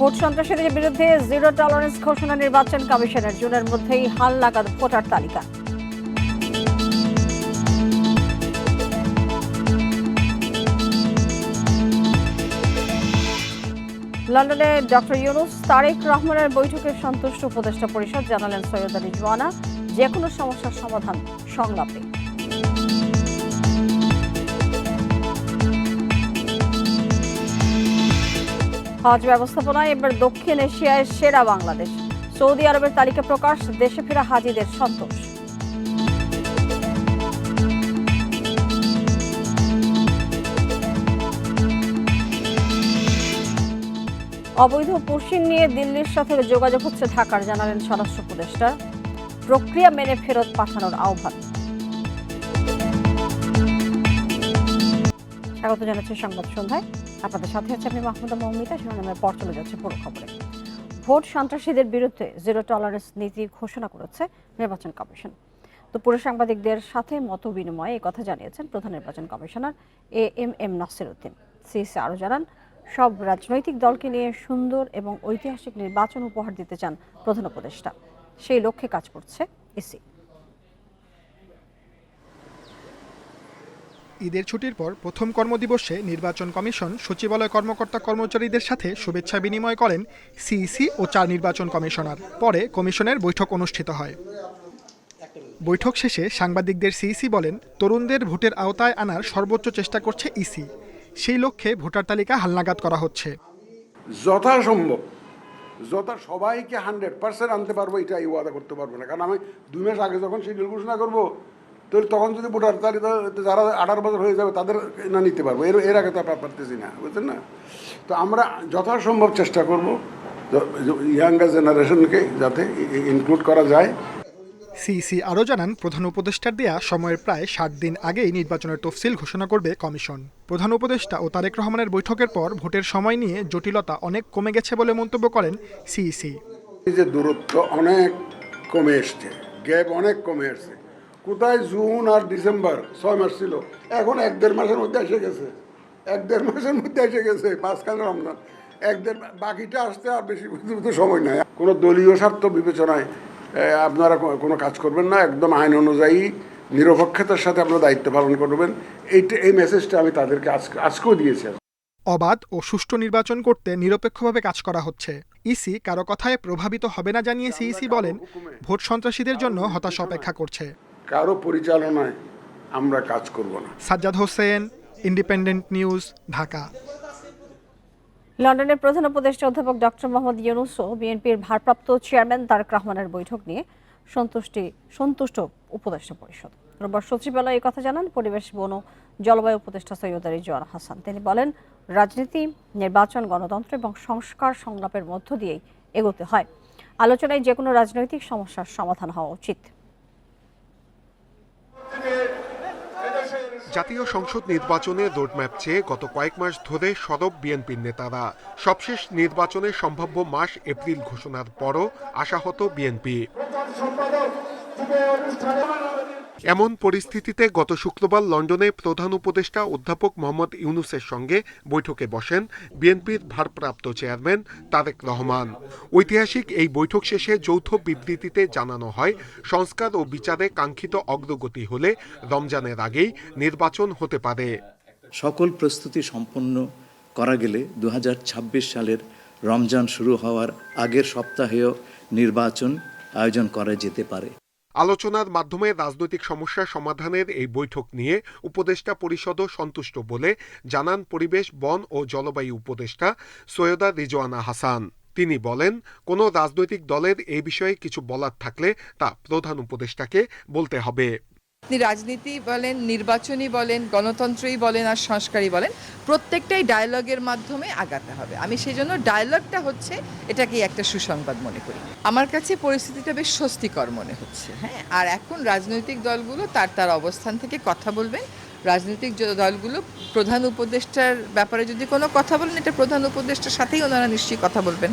Vote সন্ত্রাসীদের বিরুদ্ধে zero tolerance ঘোষণা নির্বাচন কমিশনের জুনের মধ্যেই হালনাগাদ ভোটার তালিকা। লন্ডনে ডক্টর ইউনুস তারেক রহমানের বৈঠকে সন্তুষ্ট উপদেষ্টা পরিষদ, জানালেন সৈয়দা রিজওয়ানা যে কোনো সমস্যার সমাধান সংলাপে। হজ ব্যবস্থাপনায় এবার দক্ষিণ এশিয়ায় সেরা বাংলাদেশ, সৌদি আরবের তালিকা প্রকাশ, দেশে ফেরা হাজিদের সন্তোষ। অবৈধ পুশিং নিয়ে দিল্লির সাথে যোগাযোগ হচ্ছে ঢাকার, জানালেন স্বরাষ্ট্র উপদেষ্টা, প্রক্রিয়া মেনে ফেরত পাঠানোর আহ্বান। স্বাগত জানাচ্ছি সংবাদ সন্ধ্যায়, আপনাদের সাথে আছে আমি মাহমুদা মৌমিতা। শিরোনামের পর চলে যাচ্ছে পুরো খবরে। ভোট সন্ত্রাসীদের বিরুদ্ধে জিরো টলারেন্স নীতি ঘোষণা করেছে নির্বাচন কমিশন। দুপুরে সাংবাদিকদের সাথে মত বিনিময়ে কথা জানিয়েছেন প্রধান নির্বাচন commissioner AMM Nasir Uddin. CEC আরও জানান, সব রাজনৈতিক দলকে নিয়ে সুন্দর এবং ঐতিহাসিক নির্বাচন উপহার দিতে চান প্রধান উপদেষ্টা, সেই লক্ষ্যে কাজ করছে ইসি। ঈদের ছুটির পর প্রথম কর্মদিবসে নির্বাচন কমিশন সচিবালয় কর্মকর্তা কর্মচারীদের সাথে শুভেচ্ছা বিনিময় করেন সিইসি ও 4 নির্বাচন কমিশনার। পরে কমিশনের বৈঠক অনুষ্ঠিত হয়। বৈঠক শেষে সাংবাদিকদের সিইসি বলেন, তরুণদের ভোটের আওতায় আনার সর্বোচ্চ চেষ্টা করছে ইসি, সেই লক্ষ্যে ভোটার তালিকা হালনাগাদ করা হচ্ছে। যথাসম্ভব সবাইকে 100% আনতে পারবো, এটা ওয়াদা করতে পারবো না, কারণ আমি 2 মাস আগে যখন শিডিউল ঘোষণা করবো তখন যদি ভোটার তালিকা যারা 18 বছর হয়ে যাবে তাদের না নিতে পারবো, এর আগে তো পারতেছি না, বুঝছেন না। তো আমরা যথাসম্ভব চেষ্টা করবো ইয়াঙ্গার জেনারেশনকে যাতে ইনক্লুড করা যায়। সিইসি আরও জানান, প্রধান উপদেষ্টার দেয়া সময়ের প্রায় 60 দিন আগেই নির্বাচনের তফসিল ঘোষণা করবে কমিশন। প্রধান উপদেষ্টা ও তারেক রহমানের বৈঠকের পর ভোটের সময় নিয়ে জটিলতা অনেক কমে গেছে বলে মন্তব্য করেন সিইসি। এই যে দূরত্ব অনেক কমে এসছে, গ্যাপ অনেক কমে এসছে। কোথায় জুন আর ডিসেম্বর 6 মাস ছিল, এখন 1-1.5 মাসের মধ্যে এসে গেছে, 1-1.5 মাসের মধ্যে এসে গেছে, 5 রমজান, 1-1.5 বাকিটা আসতে আর বেশি সময় নাই। কোনো দলীয় স্বার্থ বিবেচনায় আপনারা কোনো কাজ করবেন না, একদম আইন অনুযায়ী নিরপেক্ষতার সাথে আপনারা দায়িত্ব পালন করবেন, এই মেসেজটা আমি তাদেরকে আজকেও দিয়েছি। অবাধ ও সুষ্ঠু নির্বাচন করতে নিরপেক্ষভাবে কাজ করা হচ্ছে। ইসি কারো কথায় প্রভাবিত হবে না জানিয়ে সিইসি বলেন, ভোট সন্ত্রাসীদের জন্য হতাশা অপেক্ষা করছে। কারো পরিচালনায় আমরা কাজ করব না। Sajjad Hossain, independent news, Dhaka. লন্ডনের প্রধান উপদেষ্টা অধ্যাপক ডক্টর মোহাম্মদ ইউনূসও বিএনপির ভারপ্রাপ্ত চেয়ারম্যান তারেক রহমানের বৈঠক নিয়ে সন্তুষ্ট উপদেষ্টা পরিষদ। রোববার সচিবালয়ে কথা জানান পরিবেশ, বন ও জলবায়ু উপদেষ্টা সৈয়দা রিজওয়ানা হাসান। তিনি বলেন, রাজনীতি, নির্বাচন, গণতন্ত্র এবং সংস্কার সংলাপের মধ্য দিয়েই এগোতে হয়। আলোচনায় যে কোনো রাজনৈতিক সমস্যার সমাধান হওয়া উচিত। জাতীয় সংসদ নির্বাচনের রোডম্যাপ চেয়ে গত কয়েক মাস ধরে সরব বিএনপির নেতারা। সবশেষ নির্বাচনের সম্ভাব্য মাস এপ্রিল ঘোষণার পরও আশাহত বিএনপি। এমন পরিস্থিতিতে গত শুক্রবার লন্ডনে প্রধান উপদেষ্টা অধ্যাপক মোহাম্মদ ইউনূসের সঙ্গে বৈঠকে বসেন বিএনপির ভারপ্রাপ্ত চেয়ারম্যান তারেক রহমান। ঐতিহাসিক এই বৈঠক শেষে যৌথ বিবৃতিতে জানানো হয়, সংস্কার ও বিচারে কাঙ্ক্ষিত অগ্রগতি হলে রমজানের আগেই নির্বাচন হতে পারে। সকল প্রস্তুতি সম্পন্ন করা গেলে 2026 সালের রমজান শুরু হওয়ার আগের সপ্তাহেও নির্বাচন আয়োজন করা যেতে পারে। আলোচনার মাধ্যমে রাজনৈতিক সমস্যা সমাধানের এই বৈঠক নিয়ে উপদেষ্টা পরিষদও সন্তুষ্ট বলে জানান পরিবেশ, বন ও জলবায়ু উপদেষ্টা সৈয়দা রিজওয়ানা হাসান। তিনি বলেন, কোনো রাজনৈতিক দলের এই বিষয়ে কিছু বলার থাকলে তা প্রধান উপদেষ্টাকে বলতে হবে। রাজনীতি বলেন, নির্বাচনই বলেন, গণতন্ত্রই বলেন আর সংস্কারই বলেন, প্রত্যেকটাই ডায়ালগের মাধ্যমে আগাতে হবে। আমি সেই জন্য ডায়ালগটা হচ্ছে এটাকেই একটা সুসংবাদ মনে করি। আমার কাছে পরিস্থিতিটা বেশ স্বস্তিকর মনে হচ্ছে। হ্যাঁ, আর এখন রাজনৈতিক দলগুলো তার অবস্থান থেকে কথা বলবেন। রাজনৈতিক দলগুলো প্রধান উপদেষ্টার ব্যাপারে যদি কোনো কথা বলেন, এটা প্রধান উপদেষ্টার সাথেই ওনারা নিশ্চয়ই কথা বলবেন।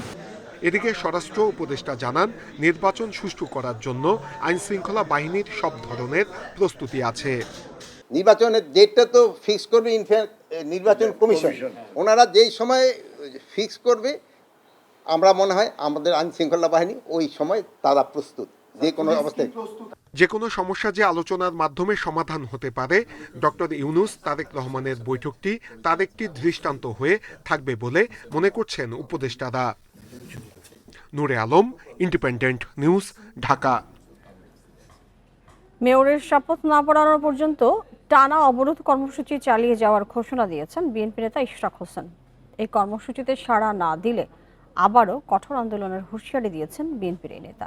এদিকে স্বরাষ্ট্র উপদেষ্টা জানান, নির্বাচন সুষ্ঠু করার জন্য আইনশৃঙ্খলা বাহিনীর সব ধরনের প্রস্তুতি আছে। নির্বাচনের ডেটটা তো ফিক্স করবে নির্বাচন কমিশন। ওনারা যেই সময় ফিক্স করবে আমরা মনে হয় আমাদের আইন শৃঙ্খলা বাহিনী ওই সময় তারা প্রস্তুত যে কোনো অবস্থায়। যে কোনো সমস্যা যে আলোচনার মাধ্যমে সমাধান হতে পারে, ডক্টর ইউনূস তারেক রহমানের বৈঠকটি তার একটি দৃষ্টান্ত হয়ে থাকবে বলে মনে করছেন উপদেষ্টারা। নূরে আলম, ইন্ডিপেন্ডেন্ট নিউজ, ঢাকা। মেয়রের শপথ না পড়ানো পর্যন্ত টানা অবরোধ কর্মসূচি চালিয়ে যাওয়ার ঘোষণা দিয়েছেন বিএনপি নেতা ইশরাক হোসেন। এই কর্মসূচিতে সাড়া না দিলে আবারও কঠোর আন্দোলনের হুঁশিয়ারি দিয়েছেন বিএনপির এই নেতা।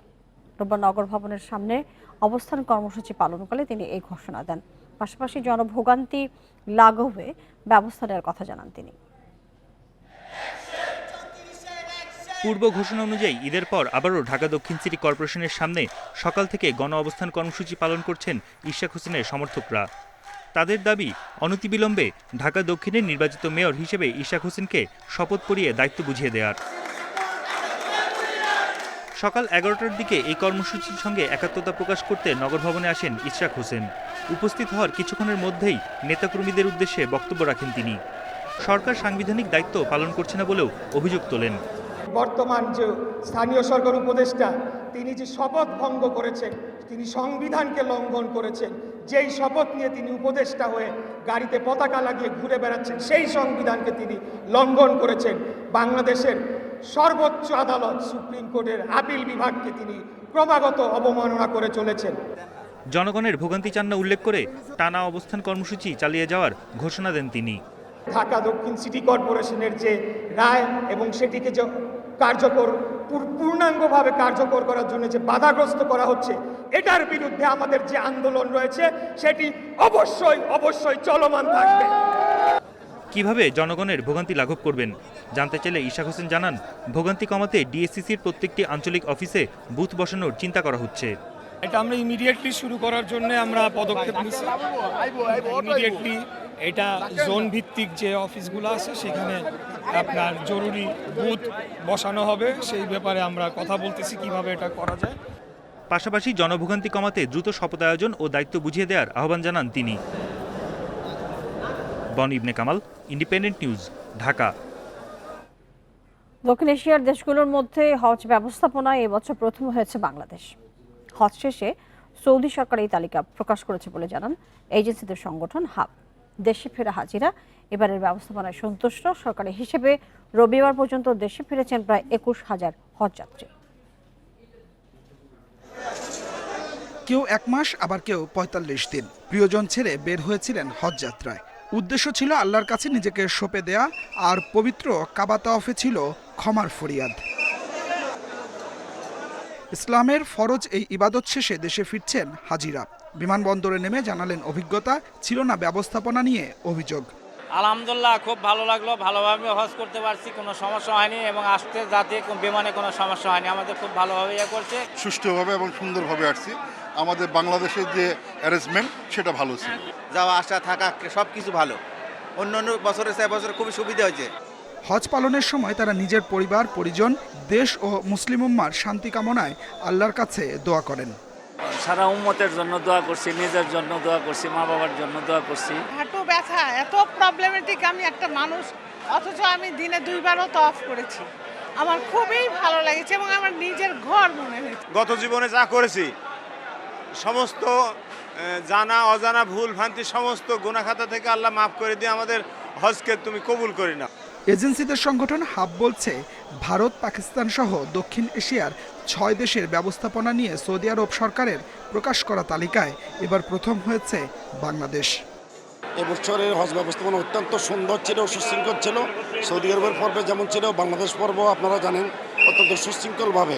রোববার নগর ভবনের সামনে অবস্থান কর্মসূচি পালনকালে তিনি এই ঘোষণা দেন। পাশাপাশি জনভোগান্তি লাঘবে ব্যবস্থা নেওয়ার কথা জানান তিনি। পূর্ব ঘোষণা অনুযায়ী ঈদের পর আবারও ঢাকা দক্ষিণ সিটি কর্পোরেশনের সামনে সকাল থেকে গণ অবস্থান কর্মসূচি পালন করছেন ইশরাক হোসেনের সমর্থকরা। তাদের দাবি, অনতিবিলম্বে ঢাকা দক্ষিণের নির্বাচিত মেয়র হিসেবে ইশরাক হোসেনকে শপথ পড়িয়ে দায়িত্ব বুঝিয়ে দেওয়ার। সকাল 11টার দিকে এই কর্মসূচির সঙ্গে একাত্মতা প্রকাশ করতে নগর ভবনে আসেন ইশরাক হোসেন। উপস্থিত হওয়ার কিছুক্ষণের মধ্যেই নেতাকর্মীদের উদ্দেশ্যে বক্তব্য রাখেন তিনি। সরকার সাংবিধানিক দায়িত্ব পালন করছে না বলেও অভিযোগ তোলেন। বর্তমান যে স্থানীয় সরকার উপদেষ্টা, তিনি যে শপথ ভঙ্গ করেছেন, তিনি সংবিধানকে লঙ্ঘন করেছেন। যেই শপথ নিয়ে তিনি উপদেষ্টা হয়ে গাড়িতে পতাকা লাগিয়ে ঘুরে বেড়াচ্ছেন, সেই সংবিধানকে তিনি লঙ্ঘন করেছেন। বাংলাদেশের সর্বোচ্চ আদালত সুপ্রিম কোর্টের আপিল বিভাগকে তিনি ক্রমাগত অবমাননা করে চলেছেন। জনগণের ভোগান্তি চান না উল্লেখ করে টানা অবস্থান কর্মসূচি চালিয়ে যাওয়ার ঘোষণা দেন তিনি। ঢাকা দক্ষিণ সিটি কর্পোরেশনের যে রায় এবং সেটিকে যে পূর্ণাঙ্গভাবে কার্যকর করার জন্য যে বাধাগ্রস্ত করা হচ্ছে, এটার বিরুদ্ধে আমাদের যে আন্দোলন রয়েছে সেটি অবশ্যই চলমান থাকবে। কিভাবে জনগণের ভোগান্তি লাঘব করবেন জানতে চাইলে ইশরাক হোসেন জানান, ভোগান্তি কমাতে ডিএসসিসির প্রত্যেকটি আঞ্চলিক অফিসে বুথ বসানোর চিন্তা করা হচ্ছে। এটা আমরা ইমিডিয়েটলি শুরু করার জন্য আমরা পদক্ষেপ নিচ্ছি। ইমিডিয়েটলি এটা জোন ভিত্তিক যে অফিসগুলো আছে সেখানে আপনার জরুরি বুথ বসানো হবে। সেই ব্যাপারে আমরা কথা বলতেছি কিভাবে এটা করা যায়। পাশাপাশি জনভোগান্তি কমাতে দ্রুত শপথ আয়োজন ও দায়িত্ব বুঝিয়ে দেওয়ার আহ্বান জানান তিনি। বন ইবনে কামাল, ইন্ডিপেন্ডেন্ট নিউজ, ঢাকা। দক্ষিণ এশিয়ার দেশগুলোর মধ্যে হজ ব্যবস্থাপনায় এবছর প্রথম হয়েছে বাংলাদেশ। হজ শেষে সৌদি সরকার এই তালিকা প্রকাশ করেছে বলে জানান এজেন্সিদের সংগঠন হাব। দেশে ফেরা হাজিরা এবারের ব্যবস্থাপনায় সন্তুষ্ট। সরকারি হিসেবে রবিবার পর্যন্ত দেশে ফিরেছেন প্রায় 21,000 হজযাত্রী। কেউ 1 মাস, আবার কেউ 45 দিন প্রিয়জন ছেড়ে বের হয়েছিলেন হজযাত্রায়। উদ্দেশ্য ছিল আল্লাহর কাছে নিজেকে সঁপে দেয়া, আর পবিত্র কাবা তাওয়াফে ছিল ক্ষমার ফরিয়াদ। ইসলামের ফরজ এই ইবাদত শেষে দেশে ফিরছেন হাজিরা। বিমানবন্দরে নেমে জানালেন অভিজ্ঞতা ছিল না, ব্যবস্থাপনা নিয়ে অভিযোগ। আলহামদুলিল্লাহ, খুব ভালো লাগলো, ভালোভাবে হজ করতে পারছি, কোনো সমস্যা হয়নি এবং আসতে যাতে বিমানে কোনো সমস্যা হয়নি। আমাদের খুব ভালোভাবে করছে, সুষ্ঠুভাবে এবং সুন্দরভাবে আসছি। আমাদের বাংলাদেশের যে অ্যারেঞ্জমেন্ট সেটা ভালো ছিল। যাওয়া আসা থাকা সব কিছু ভালো, অন্য বছরের চেয়ে বছর খুবই সুবিধা হয়েছে। হজ পালনের সময় তারা নিজের পরিবার পরিজন, দেশ ও মুসলিম উম্মার শান্তি কামনায় আল্লাহর কাছে দোয়া করেন। সারা উম্মতের জন্য দোয়া করছি, নিজের জন্য দোয়া করছি, মা বাবার জন্য দোয়া করছি। হাঁটু ব্যথা এত প্রবলেমেটিক, আমি একটা মানুষ, অথচ আমি দিনে 2 বারও তওয়াফ করেছি। আমার খুবই ভালো লেগেছে এবং আমার নিজের ঘর মনে হয়েছে। গত জীবনে যা করেছি সমস্ত জানা অজানা ভুল ভ্রান্তি সমস্ত গুনাহ খাতা থেকে আল্লাহ মাফ করে দিয়ে আমাদের হজকে তুমি কবুল করে নাও। এজেন্সিদের সংগঠন হাব বলছে, ভারত, পাকিস্তান সহ দক্ষিণ এশিয়ার 6 দেশের ব্যবস্থাপনা নিয়ে সৌদি আরব সরকারের প্রকাশ করা তালিকায় এবার প্রথম হয়েছে বাংলাদেশ। এবছরের হজ ব্যবস্থাপনা অত্যন্ত সুন্দর ছিল, সুশৃঙ্খল ছিল। সৌদি আরবের পর্বে যেমন ছিল, বাংলাদেশ পর্ব আপনারা জানেন অত্যন্ত সুশৃঙ্খলভাবে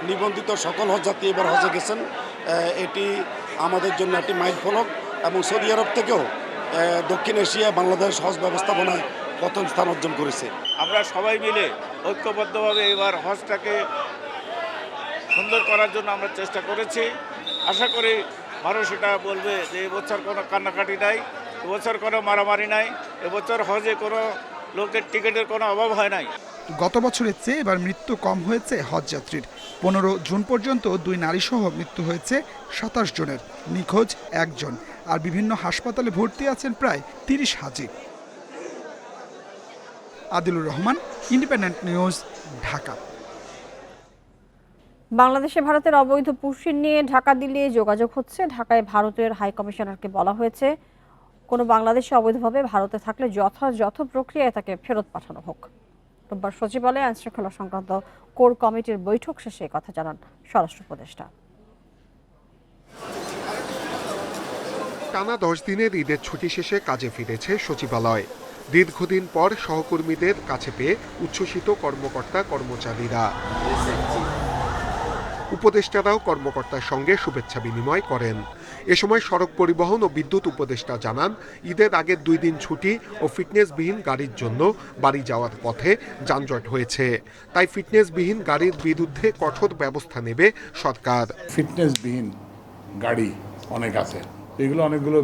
নিবন্ধিত সকল হজযাত্রী এবার হজে গেছেন। এটি আমাদের জন্য একটি মাইল ফলক এবং সৌদি আরব থেকেও দক্ষিণ এশিয়া বাংলাদেশ হজ ব্যবস্থাপনায় প্রথম স্থান অর্জন করেছে। আমরা সবাই মিলে ঐক্যবদ্ধভাবে এবার হজটাকে সুন্দর করার জন্য আমরা চেষ্টা করেছি। আশা করি মানুষ এটা বলবে যে এবছর কোনো কান্নাকাটি নাই, এবছর কোনো মারামারি নাই, এবছর হজে কোনো লোকের টিকিটের কোনো অভাব হয় নাই। গত বছরের চেয়ে এবার মৃত্যু কম হয়েছে হজযাত্রীর। 15 জুন পর্যন্ত 2 নারীসহ মৃত্যু হয়েছে 27 জনের, নিখোঁজ 1 জন, আর বিভিন্ন হাসপাতালে ভর্তি আছেন প্রায় 30 হাজি। Adilur Rahman, Independent news, Dhaka. বাংলাদেশে ভারতের অবৈধ পুশিন নিয়ে ঢাকা দিল্লি যোগাযোগ হচ্ছে। ঢাকায় ভারতের হাই কমিশনারকে বলা হয়েছে, কোনো বাংলাদেশি অবৈধভাবে ভারতে থাকলে যথাযথ প্রক্রিয়ায় তাকে ফেরত পাঠানো হোক। রোববার সচিবালয়ে আইনশৃঙ্খলা সংক্রান্ত কোর কমিটির বৈঠক শেষে কথা জানান স্বরাষ্ট্র উপদেষ্টা। টানা 10 দিনের ঈদের ছুটি শেষে কাজে ফিরেছে সচিবালয়। দীর্ঘদিন পর সহকর্মীদের কাছে পেয়ে উচ্ছ্বসিত কর্মকর্তা কর্মচারীরা। উপদেষ্টারাও কর্মকর্তার সঙ্গে শুভেচ্ছা বিনিময় করেন। এ সময় সড়ক পরিবহন ও বিদ্যুৎ উপদেষ্টা জানান, ঈদের আগের 2 দিন ছুটি ও ফিটনেসবিহীন গাড়ির জন্য বাড়ি যাওয়ার পথে যানজট হয়েছে। তাই ফিটনেসবিহীন গাড়ির বিরুদ্ধে কঠোর ব্যবস্থা নেবে সরকার। ফিটনেসবিহীন গাড়ি অনেক আছে, এগুলো অনেকগুলো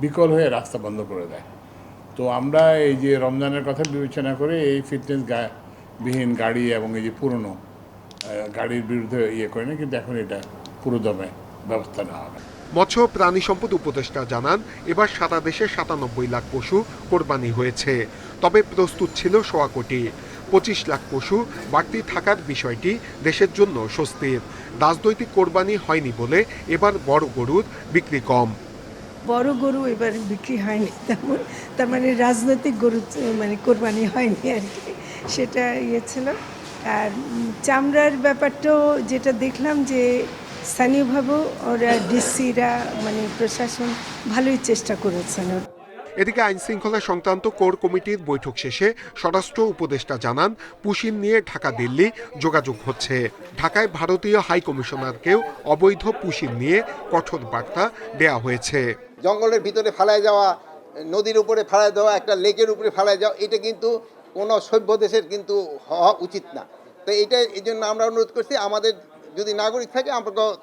বিকল হয়ে রাস্তা বন্ধ করে দেয়। তো আমরা এই যে রমজানের কথা বিবেচনা করে এই ফিটনেসবিহীন গাড়ি এবং এই যে পুরনো গাড়ির বিরুদ্ধে করি না, কিন্তু এখন এটা পুরোদমে ব্যবস্থা নেওয়া হবে। মৎস্য প্রাণী সম্পদ উপদেষ্টা জানান, এবার সারা দেশে 97 লাখ পশু কোরবানি হয়েছে, তবে প্রস্তুত ছিল 1.25 কোটি। 25 লাখ পশু বাড়তি থাকার বিষয়টি দেশের জন্য স্বস্তির। রাজনৈতিক কোরবানি হয়নি বলে এবার বড় গরুর বিক্রি কম। বড় গরু এবার বিক্রি হয়নি তেমন, তার মানে রাজনৈতিক গরু মানে কোরবানি হয়নি আর কি, সেটা ছিল। আর চামড়ার ব্যাপারটাও যেটা দেখলাম যে স্থানীয়ভাবেও ওরা ডিসিরা মানে প্রশাসন ভালোই চেষ্টা করেছেন। এদিকে আইনশৃঙ্খলা সংক্রান্ত কোর কমিটির বৈঠক শেষে স্বরাষ্ট্র উপদেষ্টা জানান, পুশিন নিয়ে ঢাকা দিল্লি যোগাযোগ হচ্ছে। ঢাকায় ভারতীয় হাই কমিশনারকেও অবৈধ পুশিন নিয়ে কঠোর বার্তা দেওয়া হয়েছে। জঙ্গলের ভিতরে ফেলায় যাওয়া, নদীর উপরে ফেলায় দেওয়া, একটা লেকের উপরে ফেলায় যাওয়া, এটা কিন্তু কোনো সভ্য দেশের কিন্তু হওয়া উচিত না। তো এই জন্য আমরা অনুরোধ করছি, আমাদের যদি নাগরিক থাকে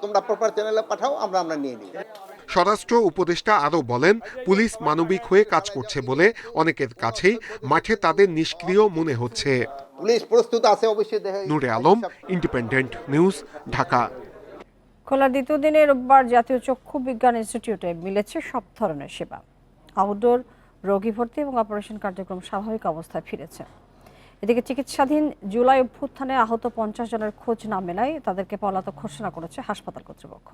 তোমরা প্রপার চ্যানেলে পাঠাও, আমরা নিয়ে নিই। স্বরাষ্ট্র উপদেষ্টা আরও বলেন, পুলিশ মানবিক হয়ে কাজ করছে বলে অনেকের কাছেই মাঠে তাদের নিষ্ক্রিয় মনে হচ্ছে। পুলিশ প্রস্তুত আছে অবশ্যই। নূরে আলম, ইন্ডিপেন্ডেন্ট নিউজ, ঢাকা। খোলার দ্বিতীয় দিনে রোববার জাতীয় চক্ষু বিজ্ঞান ইনস্টিটিউটে মিলেছে সব ধরনের সেবা। আউটডোর, রোগী ভর্তি এবং অপারেশন কার্যক্রম স্বাভাবিক অবস্থায় ফিরেছে। এদিকে চিকিৎসাধীন জুলাই অভ্যুত্থানে আহত 50 জনের খোঁজ না মেলায় তাদেরকে পলাতক ঘোষণা করেছে হাসপাতাল কর্তৃপক্ষ।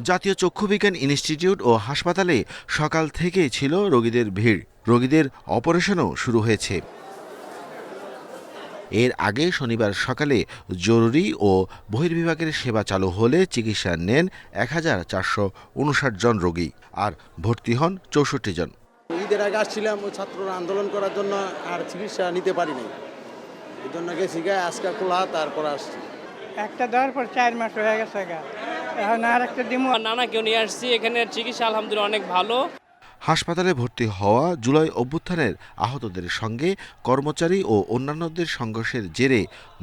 জাতীয় চক্ষু বিজ্ঞান ইনস্টিটিউট ও হাসপাতালে সকাল থেকেই ছিল রোগীদের ভিড়। রোগীদের অপারেশনও শুরু হয়েছে। এর আগে শনিবার সকালে জরুরি ও বহির্বিভাগের সেবা চালু হলে চিকিৎসা নেন 1459 জন রোগী, আর ভর্তি হন 64 জন। ঈদের আগে আসছিলাম ওই ছাত্ররা আন্দোলন করার জন্য, আর চিকিৎসা নিতে পারিনি, এই জন্য গেছি গায়ে আজকে খোলা, তারপর আসছি। একটা দেওয়ার পর 4 মাস হয়ে গেছে, এখন আর একটা দিমু। নানাকেও নিয়ে আসছি, এখানে চিকিৎসা আলহামদুলিল্লাহ অনেক ভালো। হাসপাতালে ভর্তি হওয়া জুলাই অভ্যুত্থানের আহতদের সঙ্গে কর্মচারী ও অন্যান্যদের সংঘর্ষের জেরে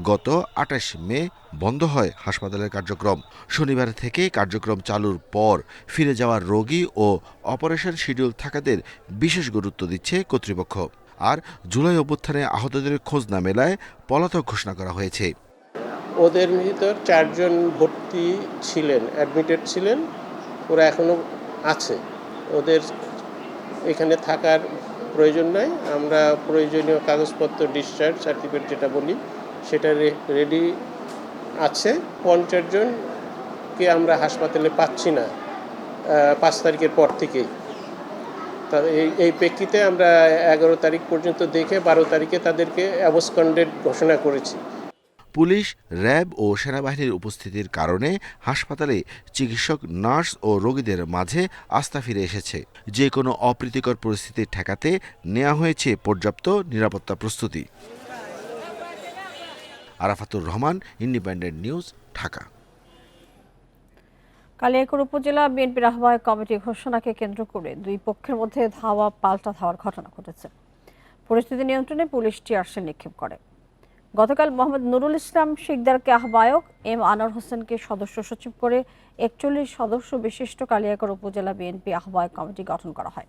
গত 28 মে বন্ধ হয় হাসপাতালের কার্যক্রম। শনিবার থেকে কার্যক্রম চালুর পর ফিরে যাওয়া রোগী ও অপারেশন শিডিউল থাকাদের বিশেষ গুরুত্ব দিচ্ছে কর্তৃপক্ষ। আর জুলাই অভ্যুত্থানে আহতদের খোঁজ না মেলায় পলাতক ঘোষণা করা হয়েছে। ওদের ভিতর 4 জন ভর্তি ছিলেন, অ্যাডমিটেড ছিলেন, ওরা এখনো আছে। ওদের এখানে থাকার প্রয়োজন নাই, আমরা প্রয়োজনীয় কাগজপত্র, ডিসচার্জ সার্টিফিকেট যেটা বলি, সেটা রেডি আছে। 50 জনকে আমরা হাসপাতালে পাচ্ছি না 5 তারিখের পর থেকেই। তা এই প্রেক্ষিতে আমরা 11 তারিখ পর্যন্ত দেখে 12 তারিখে তাদেরকে অ্যাবসকন্ডেড ঘোষণা করেছি। পুলিশ, র্যাব ও সেনাবাহিনীর উপস্থিতির কারণে হাসপাতালে চিকিৎসক, নার্স ও রোগীদের মাঝে আস্থা ফিরে এসেছে। যে কোনো অপ্রীতিকর পরিস্থিতি ঠেকাতে নেওয়া হয়েছে পর্যাপ্ত নিরাপত্তা প্রস্তুতি। Arafatur Rahman, Independent news, Dhaka. কালিয়াকৈর উপজেলা বিএনপির আহ্বায়ক কমিটি ঘোষণাকে কেন্দ্র করে 2 পক্ষের মধ্যে পাল্টা ধাওয়ার ঘটনা ঘটেছে। পরিস্থিতি নিয়ন্ত্রণে পুলিশ টিয়ারশেল নিক্ষেপ করে। গতকাল মোহাম্মদ নুরুল ইসলাম শিকদারকে আহ্বায়ক, এম আনোয়ার হোসেনকে সদস্য সচিব করে 41 সদস্য বিশিষ্ট কালিয়াকৈর উপজেলা বিএনপি আহ্বায়ক কমিটি গঠন করা হয়।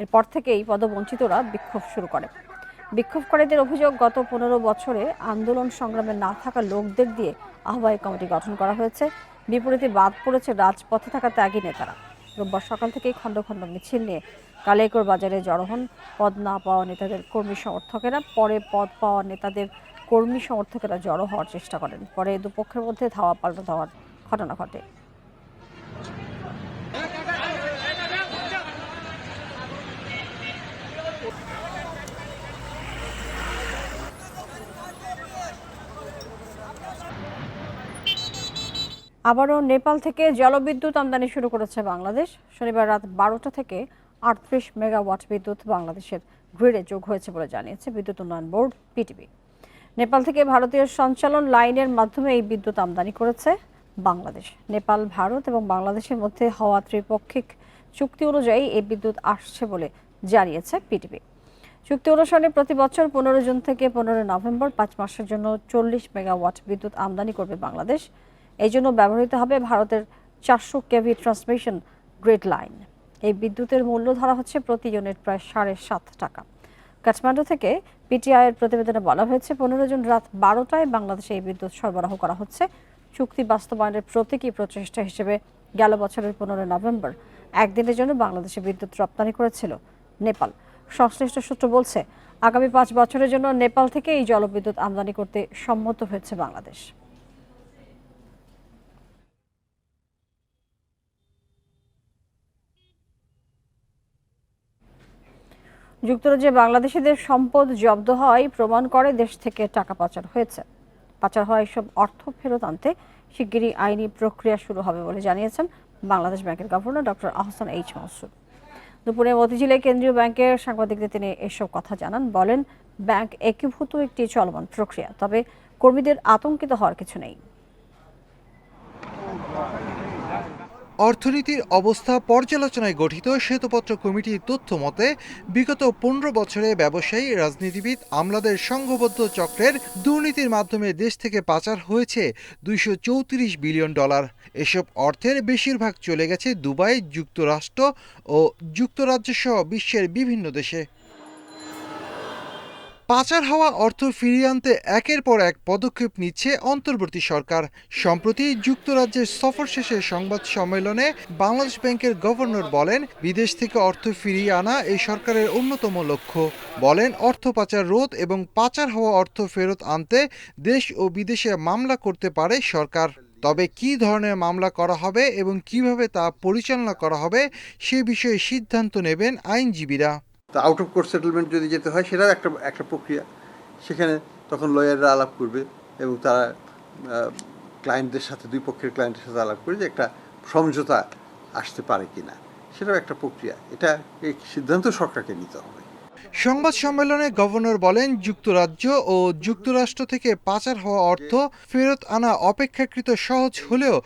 এরপর থেকেই পদবঞ্চিতরা বিক্ষোভ শুরু করে। বিক্ষোভকারীদের অভিযোগ, গত 15 বছরে আন্দোলন সংগ্রামে না থাকা লোকদের দিয়ে আহ্বায়ক কমিটি গঠন করা হয়েছে। বিপরীতে বাদ পড়েছে রাজপথে থাকা ত্যাগী নেতারা। রোববার সকাল থেকেই খণ্ড খণ্ড মিছিল নিয়ে কালিয়াকৈর বাজারে জড়ো হন পদ না পাওয়া নেতাদের কর্মী সমর্থকেরা। পরে পদ পাওয়া নেতাদের কর্মী সমর্থকেরা জড়ো হওয়ার চেষ্টা করেন। পরে দুপক্ষের মধ্যে ধাওয়া পাল্টা ধাওয়ার ঘটনা ঘটে। আবারও নেপাল থেকে জলবিদ্যুৎ আমদানি শুরু করেছে বাংলাদেশ। শনিবার রাত 12টা থেকে 38 মেগাওয়াট বিদ্যুৎ বাংলাদেশের গ্রিডে যোগ হয়েছে বলে জানিয়েছে বিদ্যুৎ উন্নয়ন বোর্ড পিটিবি। নেপাল থেকে ভারতীয় সঞ্চালন লাইনের মাধ্যমে এই বিদ্যুৎ আমদানি করেছে বাংলাদেশ। নেপাল, ভারত এবং বাংলাদেশের মধ্যে হওয়া ত্রিপক্ষিক চুক্তি অনুযায়ী এই বিদ্যুৎ আসছে বলে জানিয়েছে পিটিবি। চুক্তি অনুসারে প্রতি বছর 15 জুন থেকে 15 নভেম্বর 5 মাসের জন্য 40 মেগাওয়াট বিদ্যুৎ আমদানি করবে বাংলাদেশ। এই জন্য ব্যবহৃত হবে ভারতের 400 কেভি ট্রান্সমিশন গ্রিড লাইন। এই বিদ্যুতের মূল্য ধরা হচ্ছে প্রতি ইউনিট প্রায় 7.5 টাকা। কাঠমান্ডু থেকে পিটিআইয়ের প্রতিবেদনে বলা হয়েছে 15 জুন রাত 12টায় বাংলাদেশে এই বিদ্যুৎ সরবরাহ করা হচ্ছে। চুক্তি বাস্তবায়নের প্রতীকী প্রচেষ্টা হিসেবে গেল বছরের 15 নভেম্বর একদিনের জন্য বাংলাদেশে বিদ্যুৎ রপ্তানি করেছিল নেপাল। সংশ্লিষ্ট সূত্র বলছে আগামী 5 বছরের জন্য নেপাল থেকে এই জলবিদ্যুৎ আমদানি করতে সম্মত হয়েছে বাংলাদেশ। যুক্তরাজ্যে বাংলাদেশিদের সম্পদ জব্দ হয় প্রমাণ করে দেশ থেকে টাকা পাচার হয়েছে। পাচার হওয়া এসব অর্থ ফেরত আনতে শিগগিরই আইনি প্রক্রিয়া শুরু হবে বলে জানিয়েছেন বাংলাদেশ ব্যাংকের governor doctor Ahsan H Masud. দুপুরে মতিঝিলে কেন্দ্রীয় ব্যাংকের সাংবাদিকদের তিনি এসব কথা জানান। বলেন, ব্যাংক একীভূত একটি চলমান প্রক্রিয়া, তবে কর্মীদের আতঙ্কিত হওয়ার কিছু নেই। অর্থনীতির অবস্থা পর্যালোচনায় গঠিত শ্বেতপত্র কমিটির তথ্য মতে বিগত 15 বছরে ব্যবসায়ী, রাজনীতিবিদ, আমলাদের সংঘবদ্ধ চক্রের দুর্নীতির মাধ্যমে দেশ থেকে পাচার হয়েছে $234 বিলিয়ন। এসব অর্থের বেশিরভাগ চলে গেছে দুবাই, যুক্তরাষ্ট্র ও যুক্তরাজ্য সহ বিশ্বের বিভিন্ন দেশে। পাচার হওয়া অর্থ ফিরিয়ে আনতে একের পর এক পদক্ষেপ নিচ্ছে অন্তর্বর্তী সরকার। সম্প্রতি যুক্তরাজ্যের সফর শেষে সংবাদ সম্মেলনে বাংলাদেশ ব্যাংকের গভর্নর বলেন, বিদেশ থেকে অর্থ ফিরিয়ে আনা এই সরকারের অন্যতম লক্ষ্য। বলেন, অর্থ পাচার রোধ এবং পাচার হওয়া অর্থ ফেরত আনতে দেশ ও বিদেশে মামলা করতে পারে সরকার। তবে কী ধরনের মামলা করা হবে এবং কিভাবে তা পরিচালনা করা হবে সে বিষয়ে সিদ্ধান্ত নেবেন আইনজীবীরা। তো আউট অফ কোর্ট সেটেলমেন্ট যদি যেতে হয় সেটাও একটা প্রক্রিয়া। সেখানে তখন লয়াররা আলাপ করবে এবং তারা ক্লায়েন্টদের সাথে, দুই পক্ষের ক্লায়েন্টের সাথে আলাপ করে যে একটা সমঝোতা আসতে পারে কিনা, সেটাও একটা প্রক্রিয়া। এই সিদ্ধান্ত সরকারকে নিতে হবে। সংবাদ সম্মেলনে গভর্নর বলেন, যুক্তরাজ্য ও যুক্তরাষ্ট্র থেকে পাচার হওয়া অর্থ ফেরত আনা অপেক্ষাকৃত সহজ হলেও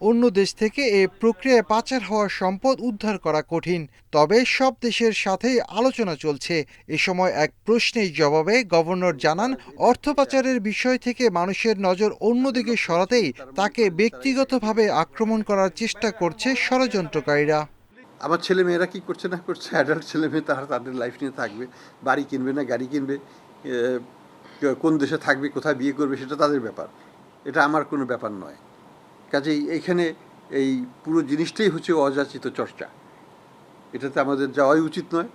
অন্য দেশ থেকে এ প্রক্রিয়ায় পাচার হওয়া সম্পদ উদ্ধার করা কঠিন। তবে সব দেশের সাথেই আলোচনা চলছে। এ সময় এক প্রশ্নের জবাবে গভর্নর জানান, অর্থ পাচারের বিষয় থেকে মানুষের নজর অন্যদিকে সরাতেই তাকে ব্যক্তিগতভাবে আক্রমণ করার চেষ্টা করছে ষড়যন্ত্রকারীরা। আমার ছেলে মেয়েরা কী করছে না করছে, অ্যাডাল্ট ছেলে মেয়ে তারা তাদের লাইফ নিয়ে থাকবে, বাড়ি কিনবে না গাড়ি কিনবে, কোন দেশে থাকবে, কোথায় বিয়ে করবে, সেটা তাদের ব্যাপার, এটা আমার কোনো ব্যাপার নয়। কাজেই এইখানে এই পুরো জিনিসটাই হচ্ছে অযাচিত চর্চা। এটাতে আমাদের যাওয়াই উচিত নয়।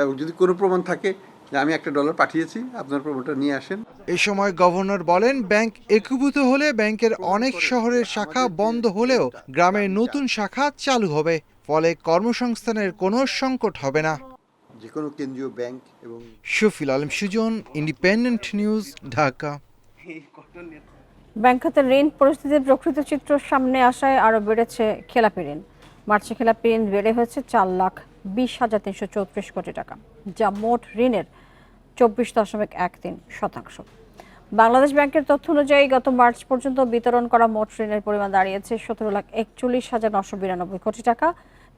এবং যদি কোনো প্রমাণ থাকে যে আমি $1 পাঠিয়েছি, আপনার প্রমাণটা নিয়ে আসেন। এ সময় গভর্নর বলেন, ব্যাংক একীভূত হলে ব্যাংকের অনেক শহরের শাখা বন্ধ হলেও গ্রামে নতুন শাখা চালু হবে, ফলে কর্মসংস্থানের কোনো সংকট হবে না। যে কোনো কেন্দ্রীয় ব্যাংক এবং Shafil Alam Sujan, independent news, Dhaka. Bank খাতের ঋণ পরিস্থিতির প্রকৃত চিত্র সামনে আসায় আরও বেড়েছে খেলাপি ঋণ। মার্চে খেলাপি ঋণ বেড়ে হয়েছে 4,20,334 কোটি টাকা, যা মোট ঋণের 24.13%। বাংলাদেশ ব্যাংকের তথ্য অনুযায়ী গত মার্চ পর্যন্ত বিতরণ করা মোট ঋণের পরিমাণ দাঁড়িয়েছে 17,41,992 কোটি টাকা।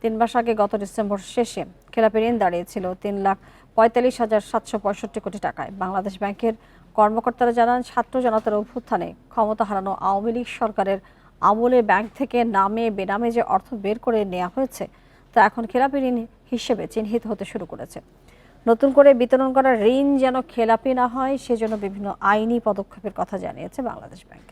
3 মাস আগে গত ডিসেম্বর শেষে খেলাপি ঋণ দাঁড়িয়েছিল 3,45,765 কোটি টাকায়। বাংলাদেশ ব্যাংকের কর্মকর্তারা জানান, ছাত্র জনতার অভ্যুত্থানে ক্ষমতা হারানো আওয়ামী লীগ সরকারের আমলে ব্যাংক থেকে নামে বেনামে যে অর্থ বের করে নেওয়া হয়েছে তা এখন খেলাপি ঋণ হিসেবে চিহ্নিত হতে শুরু করেছে। নতুন করে বিতরণ করা ঋণ যেন খেলাপি না হয় সেজন্য বিভিন্ন আইনি পদক্ষেপের কথা জানিয়েছে বাংলাদেশ ব্যাংক।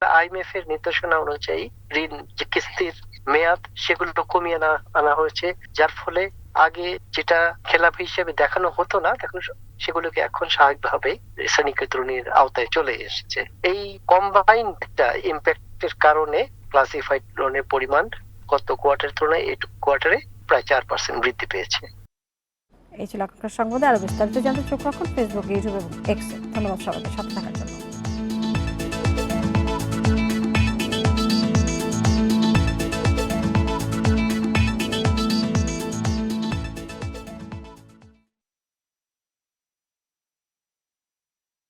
আইএমএফ এর নির্দেশনা অনুযায়ী ঋণ যে কিস্তির মেয়াদ সেগুলো কমিয়ে আনা হয়েছে, যার ফলে আগে যেটা খেলাপি হিসেবে দেখানো হতো না তখন সেগুলোকে এখন স্বাভাবিকভাবে শ্রেণীকরণের আওতায় চলে এসেছে। এই কম্বাইন্ড একটা ইম্প্যাক্টের কারণে ক্লাসিফাইড লোনের পরিমাণ গত কোয়ার্টারের তুলনায় এই কোয়ার্টারে প্রায় 4% বৃদ্ধি পেয়েছে। এই ছিল এখনকার সংবাদে। আরো বিস্তারিত জানতে চোখ রাখুন ফেসবুক, ইউটিউব এবং এক্সে। ধন্যবাদ সবাইকে সাথে থাকার জন্য।